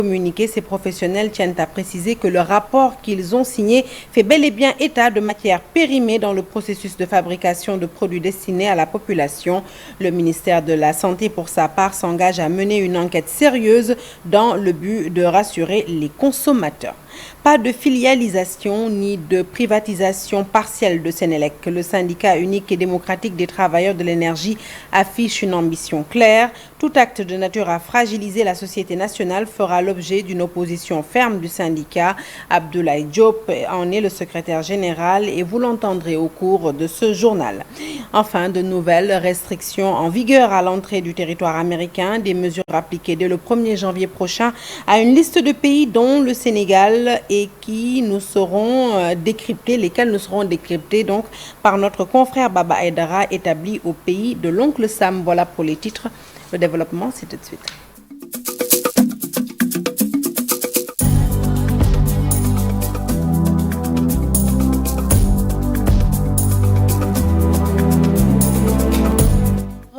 Communiqué, ces professionnels tiennent à préciser que le rapport qu'ils ont signé fait bel et bien état de matières périmées dans le processus de fabrication de produits destinés à la population. Le ministère de la Santé, pour sa part, s'engage à mener une enquête sérieuse dans le but de rassurer les consommateurs. Pas de filialisation ni de privatisation partielle de Sénélec. Le syndicat unique et démocratique des travailleurs de l'énergie affiche une ambition claire. Tout acte de nature à fragiliser la société nationale fera l'objet d'une opposition ferme du syndicat. Abdoulaye Diop en est le secrétaire général et vous l'entendrez au cours de ce journal. Enfin, de nouvelles restrictions en vigueur à l'entrée du territoire américain, des mesures appliquées dès le 1er janvier prochain à une liste de pays dont le Sénégal et qui nous seront décryptés, lesquels nous seront décryptés donc par notre confrère Baba Aydara établi au pays de l'oncle Sam. Voilà pour les titres. Le développement, c'est tout de suite.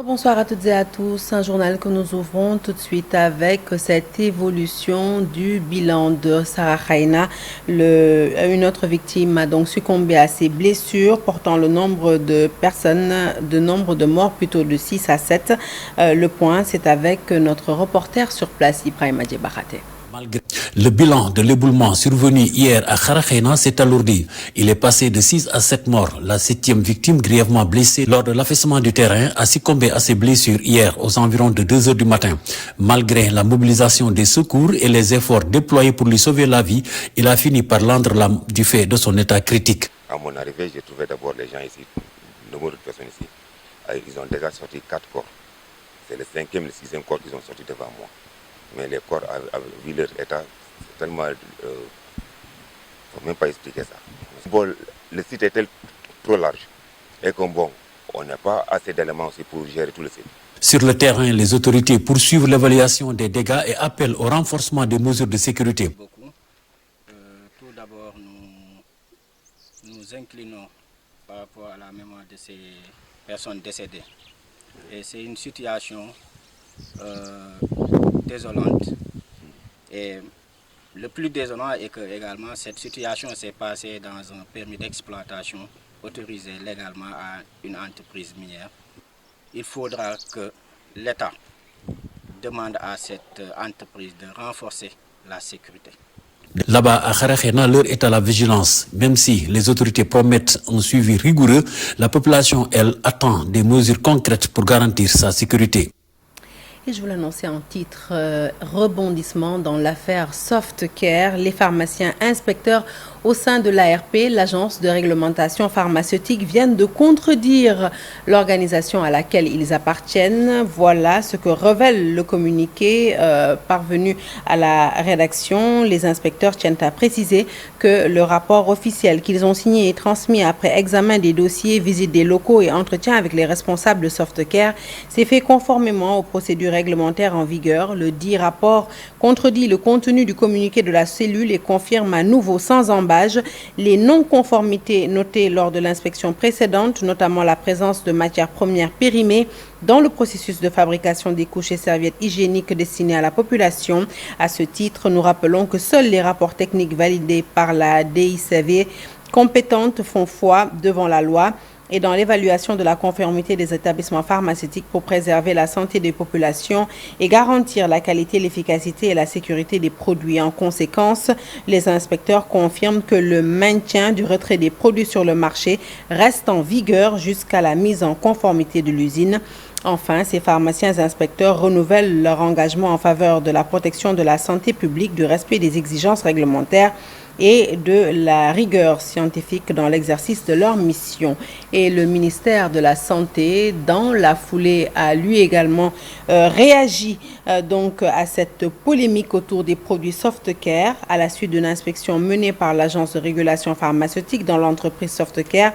Bonsoir à toutes et à tous. Un journal que nous ouvrons tout de suite avec cette évolution du bilan de Sarah Khaina. Une autre victime a donc succombé à ses blessures, portant le nombre de personnes, nombre de morts plutôt de 6 à 7. Le point, c'est avec notre reporter sur place, Ibrahima Djebarate. Malgré le bilan de l'éboulement survenu hier à Kharakhaina s'est alourdi. Il est passé de 6 à 7 morts. La 7e victime, grièvement blessée lors de l'affaissement du terrain, a succombé à ses blessures hier aux environs de 2 heures du matin. Malgré la mobilisation des secours et les efforts déployés pour lui sauver la vie, il a fini par rendre l'âme du fait de son état critique. À mon arrivée, j'ai trouvé d'abord les gens ici, nombreuses personnes ici. Ils ont déjà sorti 4 corps. C'est le 5e et le 6e corps qu'ils ont sorti devant moi. Mais les corps, vu leur état, c'est tellement... il ne faut même pas expliquer ça. Bon, le site est trop large. Et comme bon, on n'a pas assez d'éléments aussi pour gérer tout le site. Sur le terrain, les autorités poursuivent l'évaluation des dégâts et appellent au renforcement des mesures de sécurité. Tout d'abord, nous inclinons par rapport à la mémoire de ces personnes décédées. Et c'est une situation désolante. Et le plus désolant est que également cette situation s'est passée dans un permis d'exploitation autorisé légalement à une entreprise minière. Il faudra que l'État demande à cette entreprise de renforcer la sécurité. Là-bas, à Kharakhaina, l'heure est à la vigilance. Même si les autorités promettent un suivi rigoureux, la population, elle, attend des mesures concrètes pour garantir sa sécurité. Et je vous l'annonçais en titre, rebondissement dans l'affaire Softcare. Les pharmaciens inspecteurs au sein de l'ARP, l'agence de réglementation pharmaceutique, viennent de contredire l'organisation à laquelle ils appartiennent. Voilà ce que révèle le communiqué parvenu à la rédaction. Les inspecteurs tiennent à préciser que le rapport officiel qu'ils ont signé et transmis après examen des dossiers, visite des locaux et entretien avec les responsables de Softcare s'est fait conformément aux procédures réglementaires en vigueur. Le dit rapport contredit le contenu du communiqué de la cellule et confirme à nouveau sans embâche les non-conformités notées lors de l'inspection précédente, notamment la présence de matières premières périmées dans le processus de fabrication des couches et serviettes hygiéniques destinées à la population. À ce titre, nous rappelons que seuls les rapports techniques validés par la DICV compétente font foi devant la loi et dans l'évaluation de la conformité des établissements pharmaceutiques pour préserver la santé des populations et garantir la qualité, l'efficacité et la sécurité des produits. En conséquence, les inspecteurs confirment que le maintien du retrait des produits sur le marché reste en vigueur jusqu'à la mise en conformité de l'usine. Enfin, ces pharmaciens inspecteurs renouvellent leur engagement en faveur de la protection de la santé publique, du respect des exigences réglementaires et de la rigueur scientifique dans l'exercice de leur mission. Et le ministère de la Santé, dans la foulée, a lui également réagi donc à cette polémique autour des produits Softcare à la suite d'une inspection menée par l'agence de régulation pharmaceutique dans l'entreprise Softcare.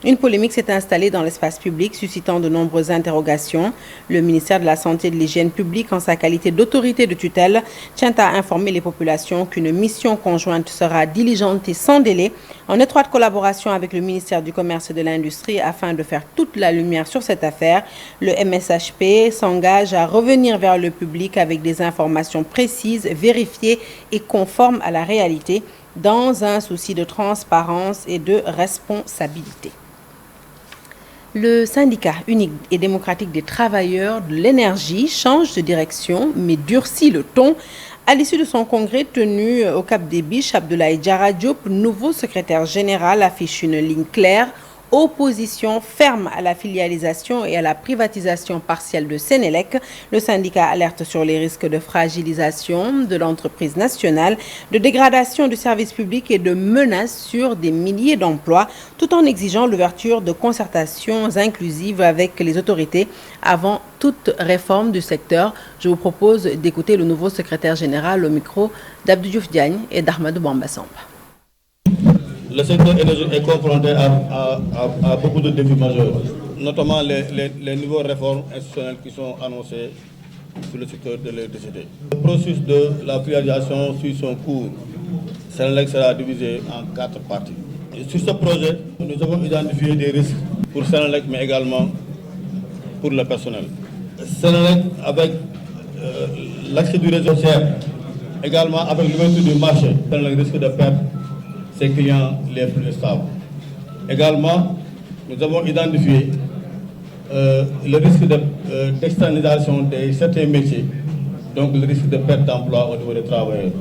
Une polémique s'est installée dans l'espace public, suscitant de nombreuses interrogations. Le ministère de la Santé et de l'Hygiène publique, en sa qualité d'autorité de tutelle, tient à informer les populations qu'une mission conjointe sera diligentée sans délai, en étroite collaboration avec le ministère du Commerce et de l'Industrie, afin de faire toute la lumière sur cette affaire. Le MSHP s'engage à revenir vers le public avec des informations précises, vérifiées et conformes à la réalité, dans un souci de transparence et de responsabilité. Le syndicat unique et démocratique des travailleurs de l'énergie change de direction, mais durcit le ton. À l'issue de son congrès tenu au Cap des Biches, Abdoulaye Diarra Diop, nouveau secrétaire général, affiche une ligne claire. Opposition ferme à la filialisation et à la privatisation partielle de Sénélec. Le syndicat alerte sur les risques de fragilisation de l'entreprise nationale, de dégradation du service public et de menaces sur des milliers d'emplois, tout en exigeant l'ouverture de concertations inclusives avec les autorités avant toute réforme du secteur. Je vous propose d'écouter le nouveau secrétaire général au micro d'Abdou Diouf Diagne et d'Ahmadou Bamba Samba. Le secteur énergie est confronté à beaucoup de défis majeurs, notamment les nouvelles réformes institutionnelles qui sont annoncées sur le secteur de l'électricité. Le processus de la privatisation suit son cours. Sénélec sera divisé en 4 parties. Et sur ce projet, nous avons identifié des risques pour Sénélec, mais également pour le personnel. Sénélec, avec l'accès du réseau tiers, également avec l'ouverture du marché, Sénélec risque de perdre ses clients les plus stables. Également, nous avons identifié le risque d'externalisation de certains métiers, donc le risque de perte d'emploi au niveau des travailleurs.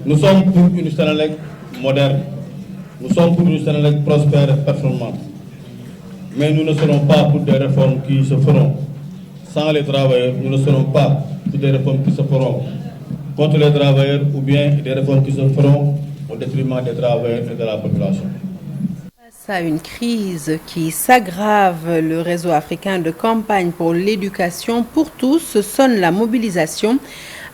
Nous sommes pour une Sénélec moderne, nous sommes pour une Sénélec prospère et performante, mais nous ne serons pas pour des réformes qui se feront sans les travailleurs, nous ne serons pas pour des réformes qui se feront contre les travailleurs ou bien des réformes qui se feront au détriment des travailleurs et de la population. Face à une crise qui s'aggrave, le réseau africain de campagne pour l'éducation pour tous sonne la mobilisation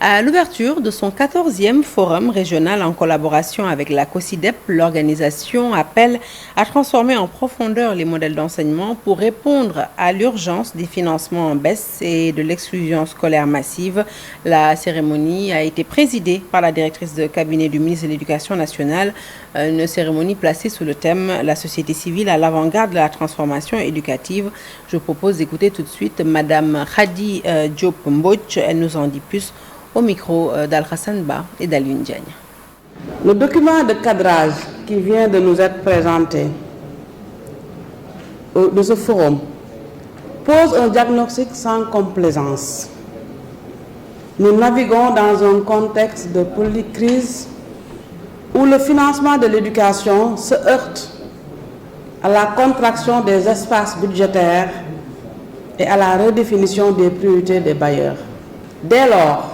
à l'ouverture de son 14e forum régional en collaboration avec la COSIDEP. L'organisation appelle à transformer en profondeur les modèles d'enseignement pour répondre à l'urgence des financements en baisse et de l'exclusion scolaire massive. La cérémonie a été présidée par la directrice de cabinet du ministre de l'Éducation nationale, une cérémonie placée sous le thème « La société civile à l'avant-garde de la transformation éducative ». Je propose d'écouter tout de suite Madame Khadi Diop Mbodj. Elle nous en dit plus au micro d'Al-Hassan Ba et d'Alioune Diagne. Le document de cadrage qui vient de nous être présenté de ce forum pose un diagnostic sans complaisance. Nous naviguons dans un contexte de polycrise où le financement de l'éducation se heurte à la contraction des espaces budgétaires et à la redéfinition des priorités des bailleurs. Dès lors,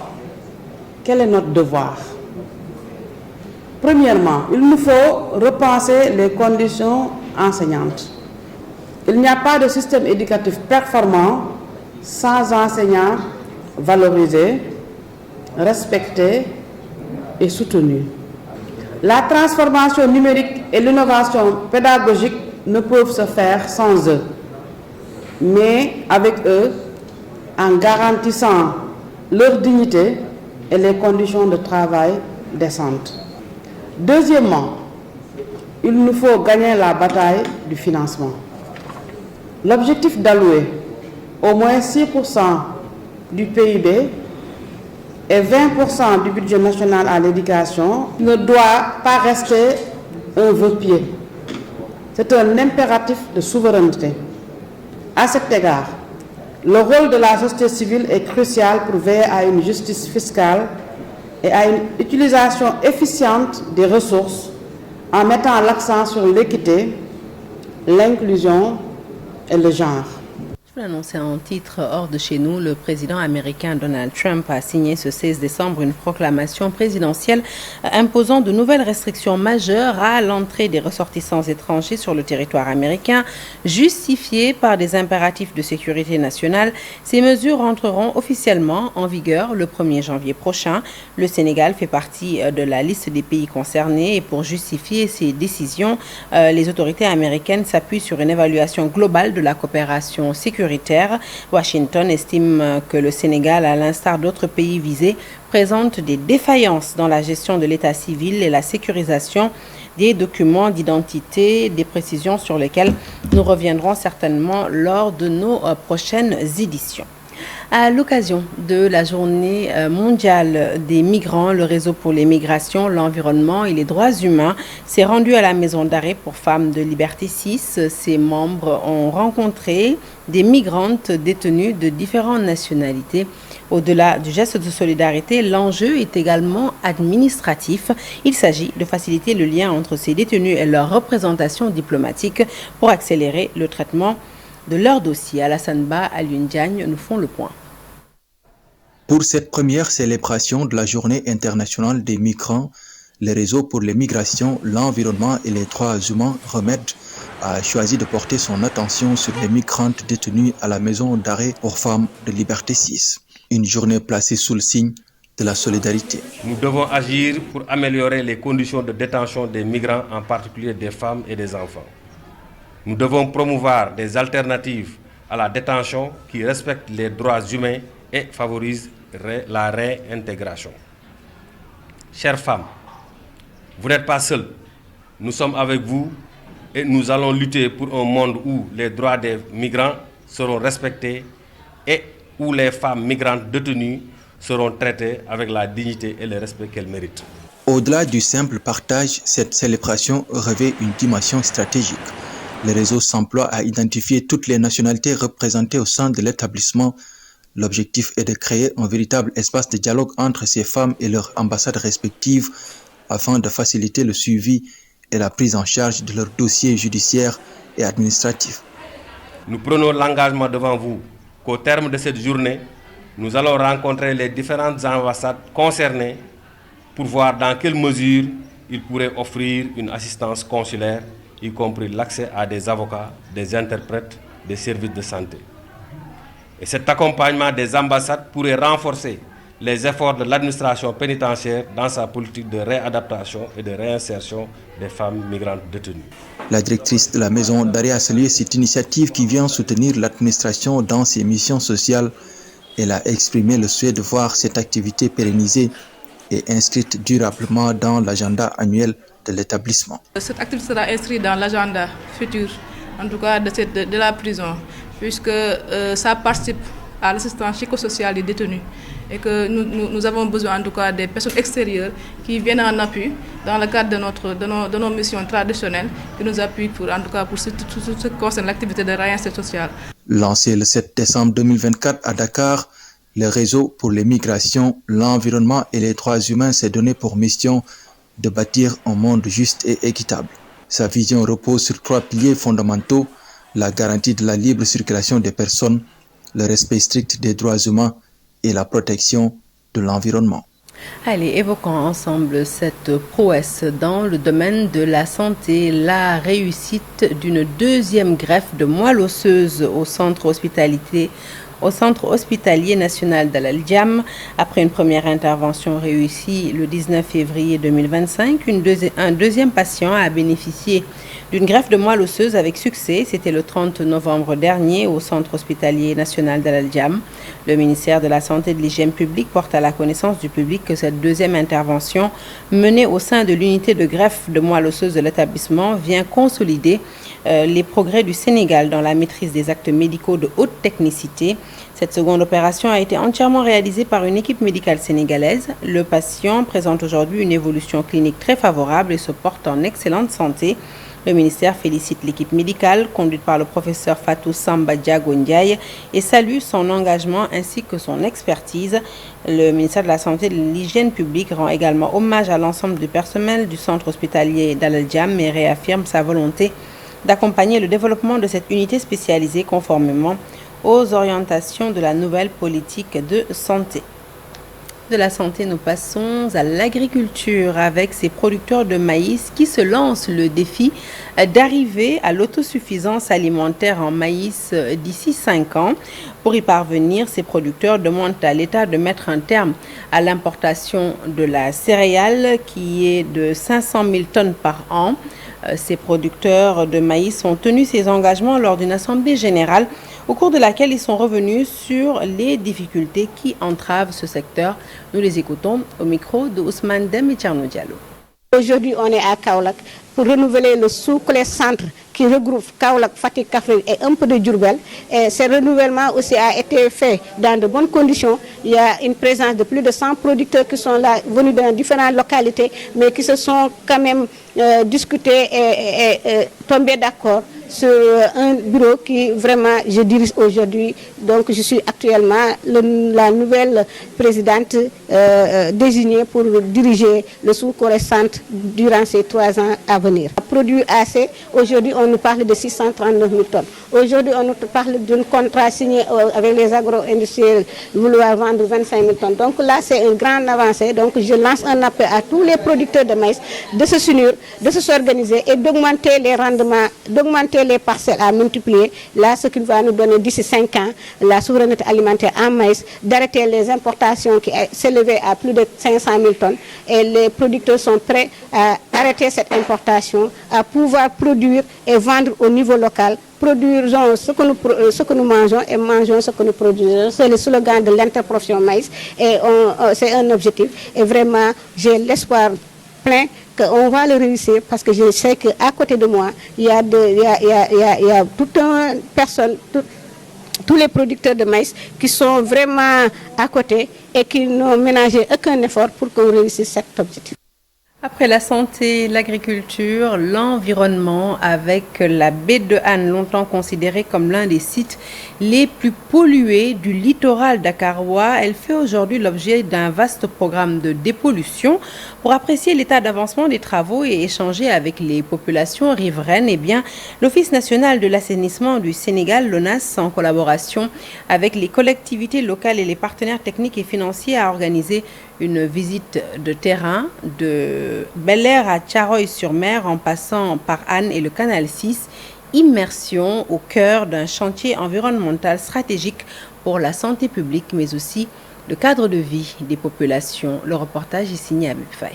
quel est notre devoir? Premièrement, il nous faut repenser les conditions enseignantes. Il n'y a pas de système éducatif performant sans enseignants valorisés, respectés et soutenus. La transformation numérique et l'innovation pédagogique ne peuvent se faire sans eux, mais avec eux, en garantissant leur dignité et les conditions de travail décentes. Deuxièmement, il nous faut gagner la bataille du financement. L'objectif d'allouer au moins 6% du PIB et 20% du budget national à l'éducation ne doit pas rester un vœu pieux. C'est un impératif de souveraineté. À cet égard, le rôle de la société civile est crucial pour veiller à une justice fiscale et à une utilisation efficiente des ressources en mettant l'accent sur l'équité, l'inclusion et le genre. Annoncé en titre hors de chez nous, le président américain Donald Trump a signé ce 16 décembre une proclamation présidentielle imposant de nouvelles restrictions majeures à l'entrée des ressortissants étrangers sur le territoire américain, justifiées par des impératifs de sécurité nationale. Ces mesures entreront officiellement en vigueur le 1er janvier prochain. Le Sénégal fait partie de la liste des pays concernés et pour justifier ces décisions, les autorités américaines s'appuient sur une évaluation globale de la coopération sécuritaire. Washington estime que le Sénégal, à l'instar d'autres pays visés, présente des défaillances dans la gestion de l'état civil et la sécurisation des documents d'identité, des précisions sur lesquelles nous reviendrons certainement lors de nos prochaines éditions. À l'occasion de la journée mondiale des migrants, le réseau pour les migrations, l'environnement et les droits humains s'est rendu à la maison d'arrêt pour femmes de Liberté 6. Ses membres ont rencontré des migrantes détenues de différentes nationalités. Au-delà du geste de solidarité, l'enjeu est également administratif. Il s'agit de faciliter le lien entre ces détenus et leur représentation diplomatique pour accélérer le traitement de leur dossier. Alassane Ba, Alioune Diagne nous font le point. Pour cette première célébration de la Journée internationale des migrants, le réseau pour les migrations, l'environnement et les droits humains REMED a choisi de porter son attention sur les migrantes détenues à la maison d'arrêt pour femmes de Liberté 6. Une journée placée sous le signe de la solidarité. Nous devons agir pour améliorer les conditions de détention des migrants, en particulier des femmes et des enfants. Nous devons promouvoir des alternatives à la détention qui respectent les droits humains et favorisent la réintégration. Chères femmes, vous n'êtes pas seules. Nous sommes avec vous et nous allons lutter pour un monde où les droits des migrants seront respectés et où les femmes migrantes détenues seront traitées avec la dignité et le respect qu'elles méritent. Au-delà du simple partage, cette célébration revêt une dimension stratégique. Le réseau s'emploie à identifier toutes les nationalités représentées au sein de l'établissement. L'objectif est de créer un véritable espace de dialogue entre ces femmes et leurs ambassades respectives afin de faciliter le suivi et la prise en charge de leurs dossiers judiciaires et administratifs. Nous prenons l'engagement devant vous qu'au terme de cette journée, nous allons rencontrer les différentes ambassades concernées pour voir dans quelle mesure ils pourraient offrir une assistance consulaire, y compris l'accès à des avocats, des interprètes, des services de santé. Et cet accompagnement des ambassades pourrait renforcer les efforts de l'administration pénitentiaire dans sa politique de réadaptation et de réinsertion des femmes migrantes détenues. La directrice de la maison d'arrêt a salué cette initiative qui vient soutenir l'administration dans ses missions sociales. Elle a exprimé le souhait de voir cette activité pérennisée et inscrite durablement dans l'agenda annuel de l'établissement. Cette activité sera inscrite dans l'agenda futur, en tout cas de la prison, puisque ça participe à l'assistance psychosociale des détenus et que nous avons besoin en tout cas des personnes extérieures qui viennent en appui dans le cadre de nos missions traditionnelles, qui nous appuient pour ce qui concerne l'activité de réinsertion sociale. Lancé le 7 décembre 2024 à Dakar, le réseau pour les migrations, l'environnement et les droits humains s'est donné pour mission de bâtir un monde juste et équitable. Sa vision repose sur 3 piliers fondamentaux: la garantie de la libre circulation des personnes, le respect strict des droits humains et la protection de l'environnement. Allez, évoquons ensemble cette prouesse dans le domaine de la santé, la réussite d'une deuxième greffe de moelle osseuse au centre hospitalier national d'Al Djam. Après une première intervention réussie le 19 février 2025, un deuxième patient a bénéficié d'une greffe de moelle osseuse avec succès. C'était le 30 novembre dernier au centre hospitalier national d'Al Djam. Le ministère de la Santé et de l'Hygiène publique porte à la connaissance du public que cette deuxième intervention menée au sein de l'unité de greffe de moelle osseuse de l'établissement vient consolider les progrès du Sénégal dans la maîtrise des actes médicaux de haute technicité. Cette seconde opération a été entièrement réalisée par une équipe médicale sénégalaise. Le patient présente aujourd'hui une évolution clinique très favorable et se porte en excellente santé. Le ministère félicite l'équipe médicale conduite par le professeur Fatou Samba Diago Ndiaye et salue son engagement ainsi que son expertise. Le ministère de la Santé et de l'Hygiène publique rend également hommage à l'ensemble du personnel du centre hospitalier d'Al Djam et réaffirme sa volonté d'accompagner le développement de cette unité spécialisée conformément aux orientations de la nouvelle politique de santé. De la santé, nous passons à l'agriculture avec ces producteurs de maïs qui se lancent le défi d'arriver à l'autosuffisance alimentaire en maïs d'ici 5 ans. Pour y parvenir, ces producteurs demandent à l'État de mettre un terme à l'importation de la céréale qui est de 500 000 tonnes par an. Ces producteurs de maïs ont tenu ces engagements lors d'une assemblée générale au cours de laquelle ils sont revenus sur les difficultés qui entravent ce secteur. Nous les écoutons au micro de Ousmane Dem et Tcherno Diallo. Aujourd'hui, on est à Kaolack pour renouveler le sous-centre qui regroupe Kaolack, Fatick, Kaffrine et un peu de Diourbel. Et ce renouvellement aussi a été fait dans de bonnes conditions. Il y a une présence de plus de 100 producteurs qui sont là, venus dans différentes localités, mais qui se sont quand même discutés et tombés d'accord sur un bureau qui vraiment je dirige aujourd'hui. Donc je suis actuellement la nouvelle présidente désignée pour diriger le sous-centre durant ces 3 ans à venir. Produit assez, aujourd'hui on nous parle de 639 000 tonnes. Aujourd'hui on nous parle d'un contrat signé avec les agro-industriels vouloir vendre 25 000 tonnes. Donc là c'est une grande avancée. Donc je lance un appel à tous les producteurs de maïs de se s'unir, de s'organiser et d'augmenter les rendements, d'augmenter les parcelles à multiplier. Là, ce qu'il va nous donner d'ici 5 ans, la souveraineté alimentaire en maïs, d'arrêter les importations qui s'élevaient à plus de 500 000 tonnes. Et les producteurs sont prêts à arrêter cette importation, à pouvoir produire et vendre au niveau local. Produisons ce que nous mangeons et mangeons ce que nous produisons. C'est le slogan de l'interprofession maïs et c'est un objectif. Et vraiment, j'ai l'espoir plein qu'on va le réussir parce que je sais qu'à côté de moi, il y a toute une personne, tous les producteurs de maïs qui sont vraiment à côté et qui n'ont ménagé aucun effort pour qu'on réussisse cet objectif. Après la santé, l'agriculture, l'environnement, avec la baie de Han, longtemps considérée comme l'un des sites les plus pollués du littoral dakarois, elle fait aujourd'hui l'objet d'un vaste programme de dépollution. Pour apprécier l'état d'avancement des travaux et échanger avec les populations riveraines, l'Office national de l'assainissement du Sénégal, l'ONAS, en collaboration avec les collectivités locales et les partenaires techniques et financiers, a organisé une visite de terrain de Bel-Air à Thiaroye-sur-Mer en passant par Anne et le canal 6. Immersion au cœur d'un chantier environnemental stratégique pour la santé publique, mais aussi le cadre de vie des populations. Le reportage est signé à Faye.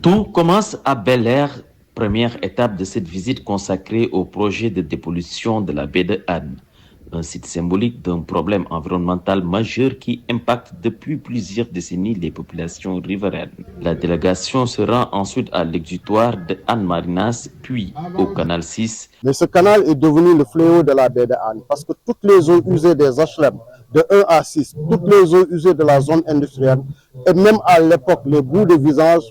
Tout commence à Bel-Air, première étape de cette visite consacrée au projet de dépollution de la baie de Anne. Un site symbolique d'un problème environnemental majeur qui impacte depuis plusieurs décennies les populations riveraines. La délégation se rend ensuite à l'exutoire de Anne Marinas, puis au canal 6. Mais ce canal est devenu le fléau de la baie de Anne parce que toutes les eaux usées des HLM de 1 à 6, toutes les eaux usées de la zone industrielle et même à l'époque les bouts de visage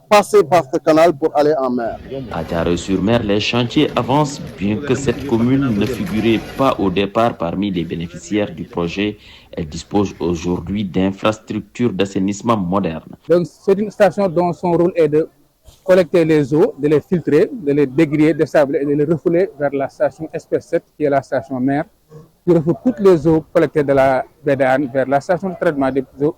passer par ce canal pour aller en mer. À Thiaroye-sur-Mer, les chantiers avancent bien que cette commune ne figurait pas au départ parmi les bénéficiaires du projet. Elle dispose aujourd'hui d'infrastructures d'assainissement modernes. Donc c'est une station dont son rôle est de collecter les eaux, de les filtrer, de les dégriller, de sabler et de les refouler vers la station SP7 qui est la station mère, qui refoule toutes les eaux collectées de la baie d'Anne vers la station de traitement des eaux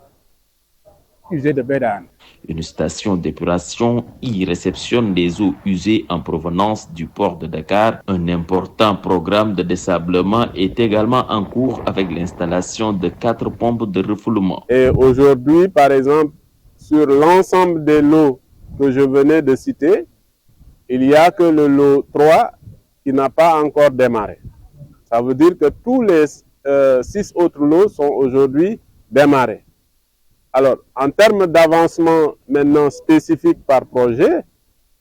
usées de baie d'Anne. Une station d'épuration y réceptionne les eaux usées en provenance du port de Dakar. Un important programme de désablement est également en cours avec l'installation de 4 pompes de refoulement. Et aujourd'hui, par exemple, sur l'ensemble des lots que je venais de citer, il n'y a que le lot 3 qui n'a pas encore démarré. Ça veut dire que tous les 6 autres lots sont aujourd'hui démarrés. Alors, en termes d'avancement maintenant spécifique par projet,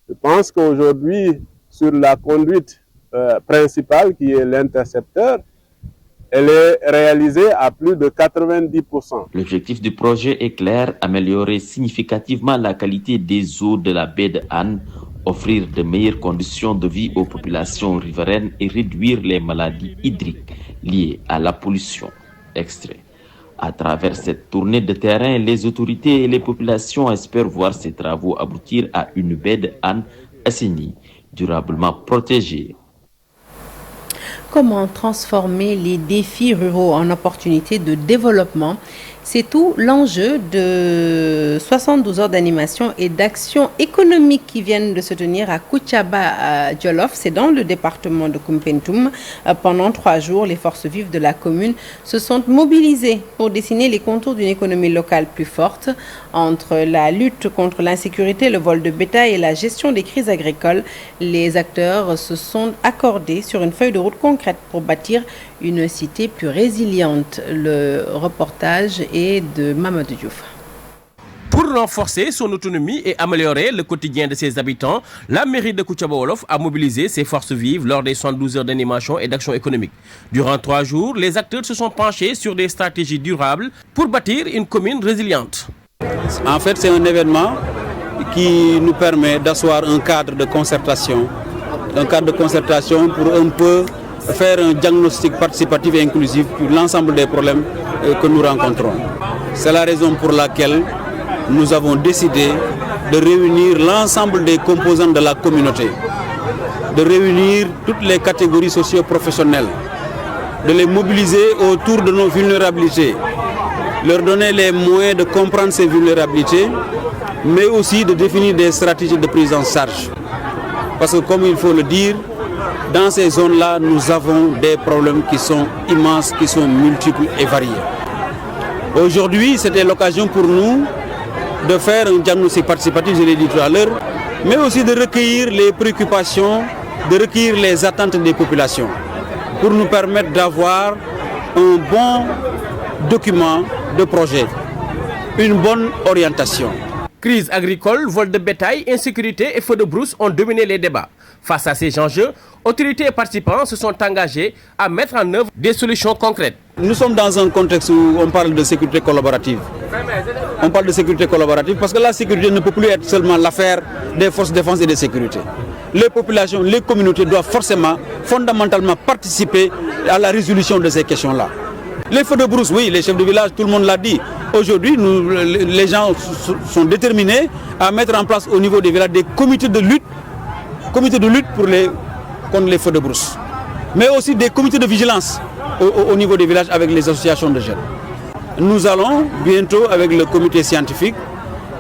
je pense qu'aujourd'hui, sur la conduite principale qui est l'intercepteur, elle est réalisée à plus de 90%. L'objectif du projet est clair, améliorer significativement la qualité des eaux de la baie de Anne, offrir de meilleures conditions de vie aux populations riveraines et réduire les maladies hydriques liées à la pollution. Extrait. À travers cette tournée de terrain, les autorités et les populations espèrent voir ces travaux aboutir à une baie de Anne assainie, durablement protégée. Comment transformer les défis ruraux en opportunités de développement? C'est tout l'enjeu de 72 heures d'animation et d'action économique qui viennent de se tenir à Koutiaba Djolof, c'est dans le département de Koumpentoum. Pendant 3 jours, les forces vives de la commune se sont mobilisées pour dessiner les contours d'une économie locale plus forte. Entre la lutte contre l'insécurité, le vol de bétail et la gestion des crises agricoles, les acteurs se sont accordés sur une feuille de route concrète pour bâtir une cité plus résiliente. Le reportage est de Mamadou Diouf. Pour renforcer son autonomie et améliorer le quotidien de ses habitants, la mairie de Koutiaba Wolof a mobilisé ses forces vives lors des 72 heures d'animation et d'action économique. Durant 3 jours, les acteurs se sont penchés sur des stratégies durables pour bâtir une commune résiliente. En fait, c'est un événement qui nous permet d'asseoir un cadre de concertation pour un peu faire un diagnostic participatif et inclusif pour l'ensemble des problèmes que nous rencontrons. C'est la raison pour laquelle nous avons décidé de réunir l'ensemble des composants de la communauté, de réunir toutes les catégories socio-professionnelles, de les mobiliser autour de nos vulnérabilités, leur donner les moyens de comprendre ces vulnérabilités, mais aussi de définir des stratégies de prise en charge. Parce que comme il faut le dire, dans ces zones-là, nous avons des problèmes qui sont immenses, qui sont multiples et variés. Aujourd'hui, c'était l'occasion pour nous de faire un diagnostic participatif, je l'ai dit tout à l'heure, mais aussi de recueillir les préoccupations, de recueillir les attentes des populations, pour nous permettre d'avoir un bon document de projet, une bonne orientation. Crise agricole, vol de bétail, insécurité et feux de brousse ont dominé les débats. Face à ces enjeux, autorités et participants se sont engagés à mettre en œuvre des solutions concrètes. Nous sommes dans un contexte où on parle de sécurité collaborative. On parle de sécurité collaborative parce que la sécurité ne peut plus être seulement l'affaire des forces de défense et de sécurité. Les populations, les communautés doivent fondamentalement participer à la résolution de ces questions-là. Les feux de brousse, oui, les chefs de village, tout le monde l'a dit. Aujourd'hui, les gens sont déterminés à mettre en place au niveau des villages des comités de lutte contre les feux de brousse. Mais aussi des comités de vigilance au niveau des villages avec les associations de jeunes. Nous allons bientôt, avec le comité scientifique,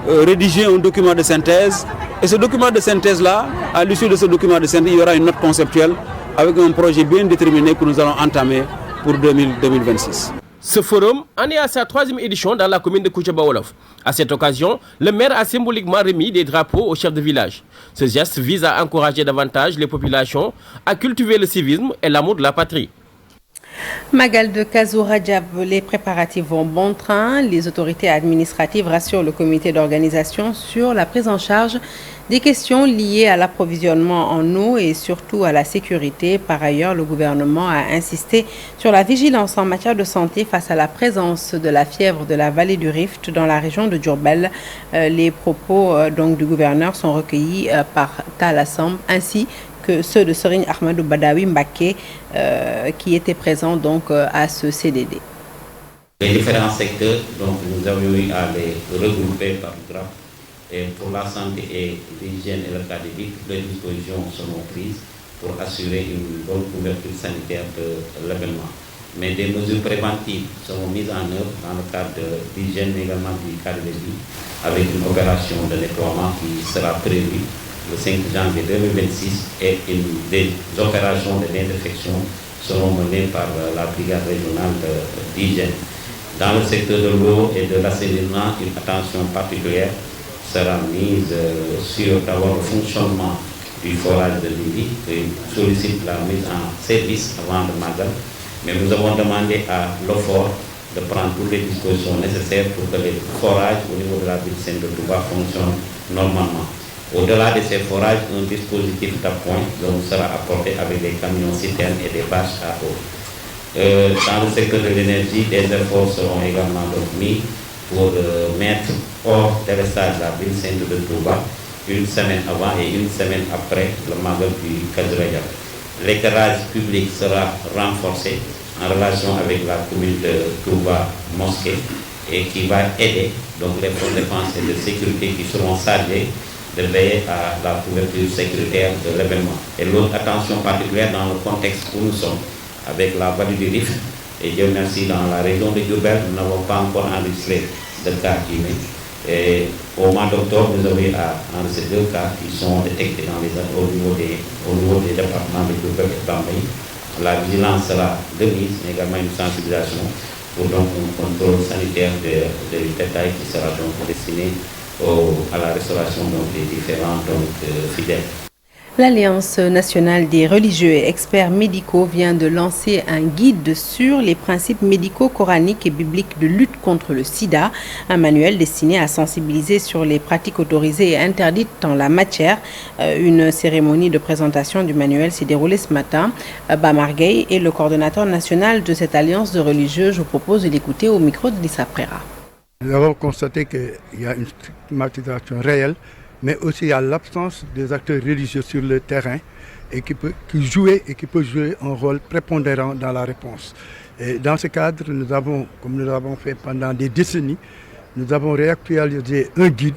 rédiger un document de synthèse. Et ce document de synthèse-là, à l'issue de ce document de synthèse, il y aura une note conceptuelle avec un projet bien déterminé que nous allons entamer pour 2026. Ce forum en est à sa 3e édition dans la commune de Koutiaba Wolof. À cette occasion, le maire a symboliquement remis des drapeaux aux chefs de village. Ce geste vise à encourager davantage les populations à cultiver le civisme et l'amour de la patrie. Magal de Kazou Rajab, les préparatifs vont bon train. Les autorités administratives rassurent le comité d'organisation sur la prise en charge des questions liées à l'approvisionnement en eau et surtout à la sécurité. Par ailleurs, le gouvernement a insisté sur la vigilance en matière de santé face à la présence de la fièvre de la vallée du Rift dans la région de Diourbel. Les propos donc du gouverneur sont recueillis par Talassam ainsi que ceux de Serigne Ahmadou Badawi Mbaké qui étaient présents donc à ce CDD. Les différents secteurs, donc nous avons eu à les regrouper par grappe. Et pour la santé et l'hygiène et le cas de vie, toutes les dispositions seront prises pour assurer une bonne couverture sanitaire de l'événement. Mais des mesures préventives seront mises en œuvre dans le cadre de l'hygiène mais également du cas de vie, avec une opération de nettoiement qui sera prévue le 5 janvier 2026 et des opérations de désinfection seront menées par la brigade régionale d'hygiène. Dans le secteur de l'eau et de l'assainissement, une attention particulière sera mise sur d'abord le fonctionnement du forage de Libye, qui sollicite la mise en service avant le Magal. Mais nous avons demandé à l'OFOR de prendre toutes les dispositions nécessaires pour que les forages au niveau de la ville Sainte de Touba fonctionnent normalement. Au-delà de ces forages, un dispositif d'appoint sera apporté avec des camions citernes et des bâches à eau. Dans le secteur de l'énergie, des efforts seront également mis pour mettre hors délestage la ville Sainte de Touba une semaine avant et une semaine après le Magal du Kazou Rajab. L'éclairage public sera renforcé en relation avec la commune de Touba Mosquée et qui va aider donc les forces de défense et de sécurité qui seront chargés de veiller à la couverture sécuritaire de l'événement. Et l'autre attention particulière dans le contexte où nous sommes, avec la vallée du Rif. Et Dieu merci, dans la région de Diourbel, nous n'avons pas encore enregistré de cas humains. Et au mois d'octobre, nous avons enregistré 2 cas qui sont détectés au niveau des départements de Diourbel et Bambey. La vigilance sera de mise, mais également une sensibilisation pour donc un contrôle sanitaire de détail qui sera donc destiné à la restauration des différents fidèles. L'Alliance nationale des religieux et experts médicaux vient de lancer un guide sur les principes médicaux coraniques et bibliques de lutte contre le sida, un manuel destiné à sensibiliser sur les pratiques autorisées et interdites en la matière. Une cérémonie de présentation du manuel s'est déroulée ce matin. Bamar Gueye est le coordonnateur national de cette alliance de religieux. Je vous propose de l'écouter au micro de Lissa Prera. Nous avons constaté qu'il y a une stigmatisation réelle, mais aussi il y a l'absence des acteurs religieux sur le terrain et qui peut jouer un rôle prépondérant dans la réponse. Et dans ce cadre, nous avons, comme nous l'avons fait pendant des décennies, nous avons réactualisé un guide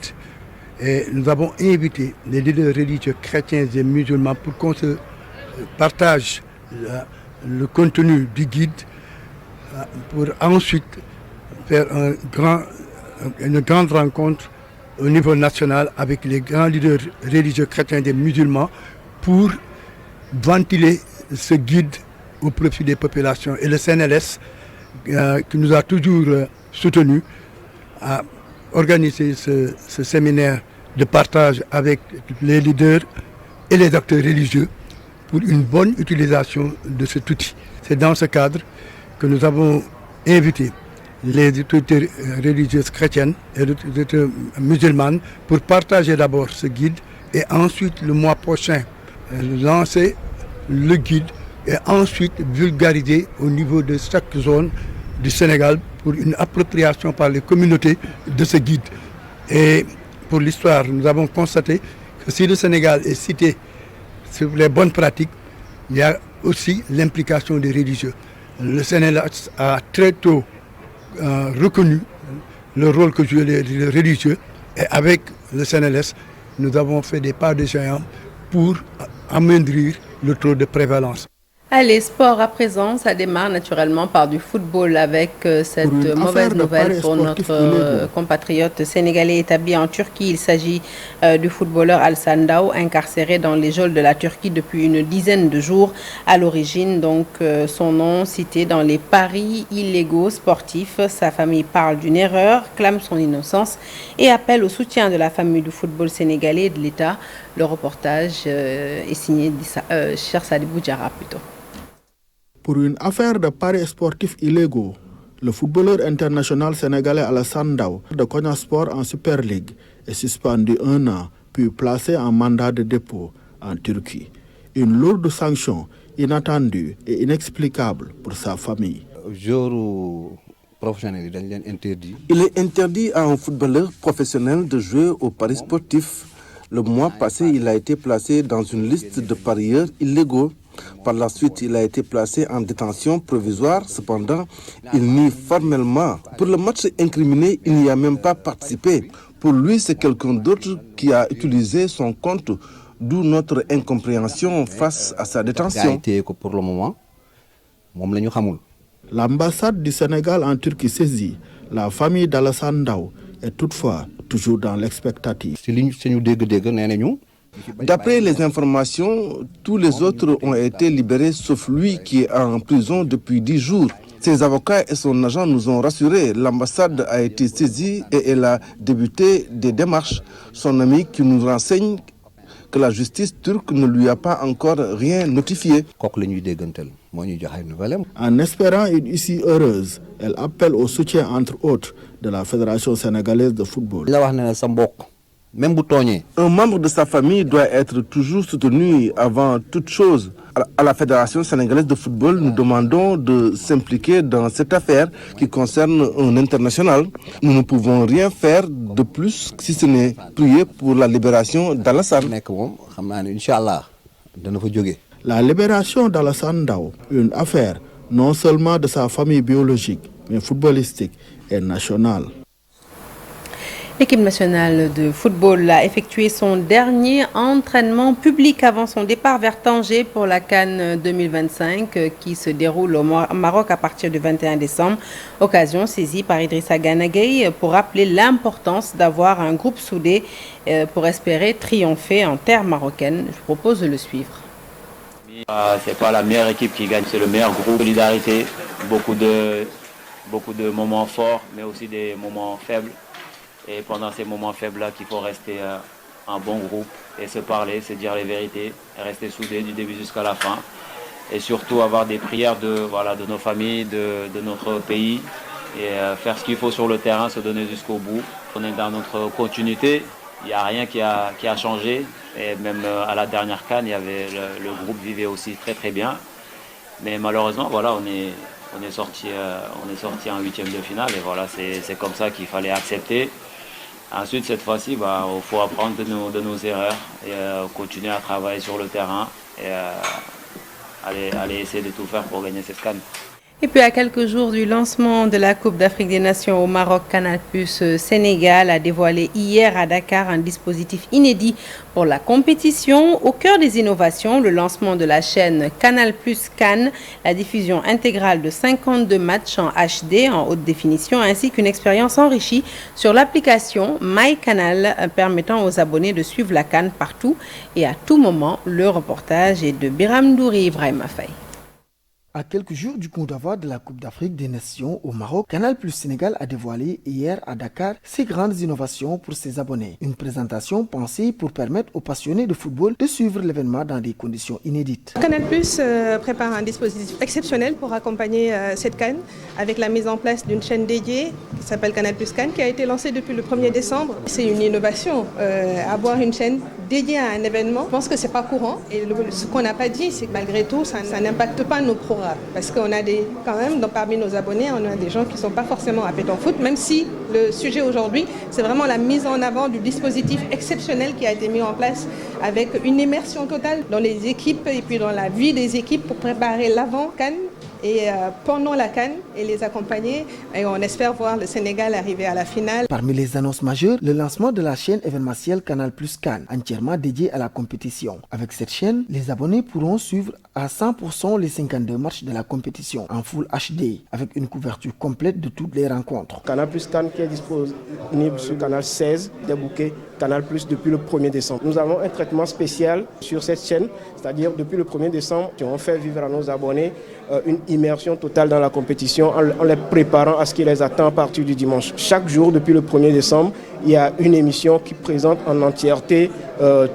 et nous avons invité les leaders religieux chrétiens et musulmans pour qu'on se partage le contenu du guide pour ensuite faire une grande rencontre au niveau national avec les grands leaders religieux chrétiens et musulmans pour ventiler ce guide au profit des populations. Et le CNLS, qui nous a toujours soutenus, a organisé ce séminaire de partage avec les leaders et les acteurs religieux pour une bonne utilisation de cet outil. C'est dans ce cadre que nous avons invité les autorités religieuses chrétiennes et les autorités musulmanes pour partager d'abord ce guide et ensuite le mois prochain lancer le guide et ensuite vulgariser au niveau de chaque zone du Sénégal pour une appropriation par les communautés de ce guide. Et pour l'histoire, nous avons constaté que si le Sénégal est cité sur les bonnes pratiques, il y a aussi l'implication des religieux. Le Sénégal a très tôt reconnu le rôle que jouaient les religieux et avec le CNLS, nous avons fait des pas de géant pour amoindrir le taux de prévalence. Allez, sport à présent, ça démarre naturellement par du football avec cette mauvaise nouvelle pour notre compatriote sénégalais établi en Turquie. Il s'agit du footballeur Alsan Daw, incarcéré dans les geôles de la Turquie depuis une dizaine de jours. À l'origine, donc, son nom cité dans les paris illégaux sportifs. Sa famille parle d'une erreur, clame son innocence et appelle au soutien de la famille du football sénégalais et de l'État. Le reportage est signé Cher Sadibou Diarra plutôt. Pour une affaire de paris sportifs illégaux, le footballeur international sénégalais Alassane Daw de Konya Sport en Super League est suspendu 1 an puis placé en mandat de dépôt en Turquie. Une lourde sanction inattendue et inexplicable pour sa famille. Il est interdit à un footballeur professionnel de jouer au paris sportif. Le mois passé, il a été placé dans une liste de parieurs illégaux. Par la suite, il a été placé en détention provisoire. Cependant, il nie formellement. Pour le match incriminé, il n'y a même pas participé. Pour lui, c'est quelqu'un d'autre qui a utilisé son compte, d'où notre incompréhension face à sa détention. L'ambassade du Sénégal en Turquie saisit. La famille d'Alassane Daw est toutefois toujours dans l'expectative. D'après les informations, tous les autres ont été libérés sauf lui qui est en prison depuis 10 jours. Ses avocats et son agent nous ont rassurés. L'ambassade a été saisie et elle a débuté des démarches. Son ami qui nous renseigne que la justice turque ne lui a pas encore rien notifié. En espérant une issue heureuse, elle appelle au soutien entre autres de la Fédération sénégalaise de football. Un membre de sa famille doit être toujours soutenu avant toute chose. À la Fédération sénégalaise de football, nous demandons de s'impliquer dans cette affaire qui concerne un international. Nous ne pouvons rien faire de plus si ce n'est prier pour la libération d'Alassane. La libération d'Alassane Daw, une affaire non seulement de sa famille biologique, mais footballistique et nationale. L'équipe nationale de football a effectué son dernier entraînement public avant son départ vers Tanger pour la CAN 2025 qui se déroule au Maroc à partir du 21 décembre. Occasion saisie par Idrissa Gana Gueye pour rappeler l'importance d'avoir un groupe soudé pour espérer triompher en terre marocaine. Je vous propose de le suivre. C'est pas la meilleure équipe qui gagne, c'est le meilleur groupe. Solidarité, beaucoup de moments forts, mais aussi des moments faibles. Et pendant ces moments faibles-là, qu'il faut rester un bon groupe et se parler, se dire les vérités, et rester soudés du début jusqu'à la fin. Et surtout avoir des prières de nos familles, de notre pays, et faire ce qu'il faut sur le terrain, se donner jusqu'au bout. On est dans notre continuité, il n'y a rien qui a changé. Et même à la dernière CAN, le groupe vivait aussi très très bien. Mais malheureusement, on est sorti en huitième de finale et voilà, c'est comme ça qu'il fallait accepter. Ensuite, cette fois-ci, il faut apprendre de nos erreurs et continuer à travailler sur le terrain et aller essayer de tout faire pour gagner cette CAN. Et puis à quelques jours du lancement de la Coupe d'Afrique des Nations au Maroc, Canal+ Sénégal a dévoilé hier à Dakar un dispositif inédit pour la compétition. Au cœur des innovations, le lancement de la chaîne Canal+ CAN, la diffusion intégrale de 52 matchs en HD en haute définition, ainsi qu'une expérience enrichie sur l'application MyCanal permettant aux abonnés de suivre la CAN partout et à tout moment. Le reportage est de Biram Douri Ibrahim Faye. À quelques jours du coup d'envoi de la Coupe d'Afrique des Nations au Maroc, Canal+ Sénégal a dévoilé hier à Dakar ses grandes innovations pour ses abonnés. Une présentation pensée pour permettre aux passionnés de football de suivre l'événement dans des conditions inédites. Canal+ prépare un dispositif exceptionnel pour accompagner cette CAN avec la mise en place d'une chaîne dédiée qui s'appelle Canal+ CAN qui a été lancée depuis le 1er décembre. C'est une innovation, avoir une chaîne dédiée à un événement. Je pense que c'est pas courant et ce qu'on n'a pas dit, c'est que malgré tout, ça n'impacte pas nos programmes. Parce qu'on a quand même, parmi nos abonnés, on a des gens qui ne sont pas forcément appétents au foot, même si le sujet aujourd'hui, c'est vraiment la mise en avant du dispositif exceptionnel qui a été mis en place avec une immersion totale dans les équipes et puis dans la vie des équipes pour préparer l'avant-CAN et pendant la CAN et les accompagner. Et on espère voir le Sénégal arriver à la finale. Parmi les annonces majeures, le lancement de la chaîne événementielle Canal+ CAN, entièrement dédiée à la compétition. Avec cette chaîne, les abonnés pourront suivre à 100% les 52 matchs de la compétition en Full HD, avec une couverture complète de toutes les rencontres. Canal+ CAN qui est disponible sur Canal 16, débooké Canal+ depuis le 1er décembre. Nous avons un traitement spécial sur cette chaîne, c'est-à-dire depuis le 1er décembre, on fait vivre à nos abonnés une immersion totale dans la compétition en les préparant à ce qui les attend à partir du dimanche. Chaque jour, depuis le 1er décembre, il y a une émission qui présente en entièreté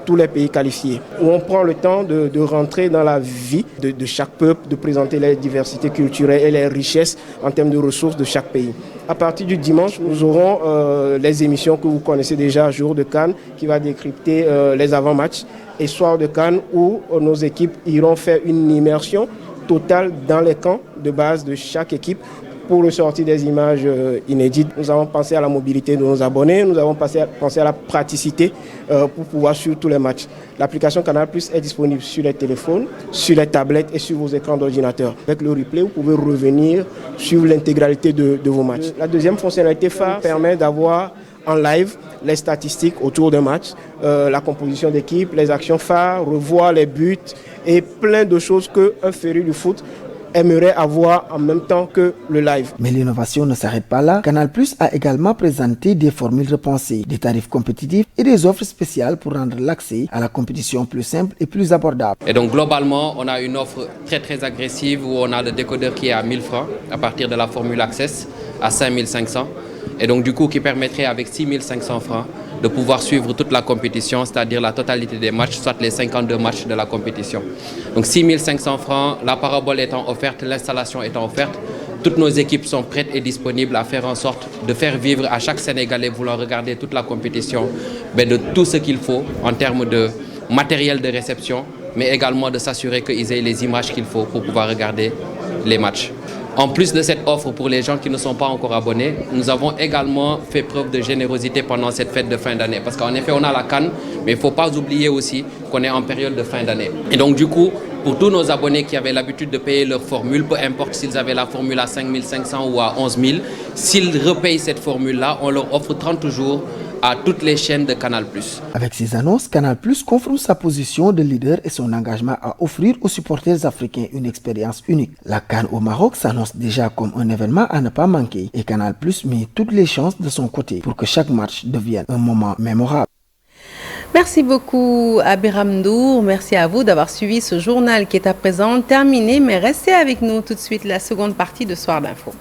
tous les pays qualifiés, où on prend le temps de rentrer dans la vie de chaque peuple, de présenter les diversités culturelles et les richesses en termes de ressources de chaque pays. À partir du dimanche, nous aurons les émissions que vous connaissez déjà, Jour de CAN, qui va décrypter les avant-matchs, et Soir de CAN, où nos équipes iront faire une immersion totale dans les camps de base de chaque équipe pour ressortir des images inédites. Nous avons pensé à la mobilité de nos abonnés, nous avons pensé à la praticité pour pouvoir suivre tous les matchs. L'application Canal+ est disponible sur les téléphones, sur les tablettes et sur vos écrans d'ordinateur. Avec le replay, vous pouvez revenir sur l'intégralité de vos matchs. La deuxième fonctionnalité phare permet d'avoir en live les statistiques autour d'un match, la composition d'équipe, les actions phares, revoir les buts et plein de choses qu'un féru du foot aimerait avoir en même temps que le live. Mais l'innovation ne s'arrête pas là. Canal+ a également présenté des formules repensées, des tarifs compétitifs et des offres spéciales pour rendre l'accès à la compétition plus simple et plus abordable. Et donc globalement, on a une offre très très agressive où on a le décodeur qui est à 1000 francs à partir de la formule Access à 5500 et donc du coup qui permettrait avec 6500 francs de pouvoir suivre toute la compétition, c'est-à-dire la totalité des matchs, soit les 52 matchs de la compétition. Donc 6500 francs, la parabole étant offerte, l'installation étant offerte, toutes nos équipes sont prêtes et disponibles à faire en sorte de faire vivre à chaque Sénégalais voulant regarder toute la compétition de tout ce qu'il faut en termes de matériel de réception, mais également de s'assurer qu'ils aient les images qu'il faut pour pouvoir regarder les matchs. En plus de cette offre pour les gens qui ne sont pas encore abonnés, nous avons également fait preuve de générosité pendant cette fête de fin d'année. Parce qu'en effet, on a la CAN, mais il ne faut pas oublier aussi qu'on est en période de fin d'année. Et donc du coup, pour tous nos abonnés qui avaient l'habitude de payer leur formule, peu importe s'ils avaient la formule à 5500 ou à 11 000, s'ils repayent cette formule-là, on leur offre 30 jours à toutes les chaînes de Canal+. Avec ces annonces, Canal+ confirme sa position de leader et son engagement à offrir aux supporters africains une expérience unique. La CAN au Maroc s'annonce déjà comme un événement à ne pas manquer et Canal+ met toutes les chances de son côté pour que chaque match devienne un moment mémorable. Merci beaucoup à Biram Ndour. Merci à vous d'avoir suivi ce journal qui est à présent terminé. Mais restez avec nous tout de suite, la seconde partie de Soir d'Info.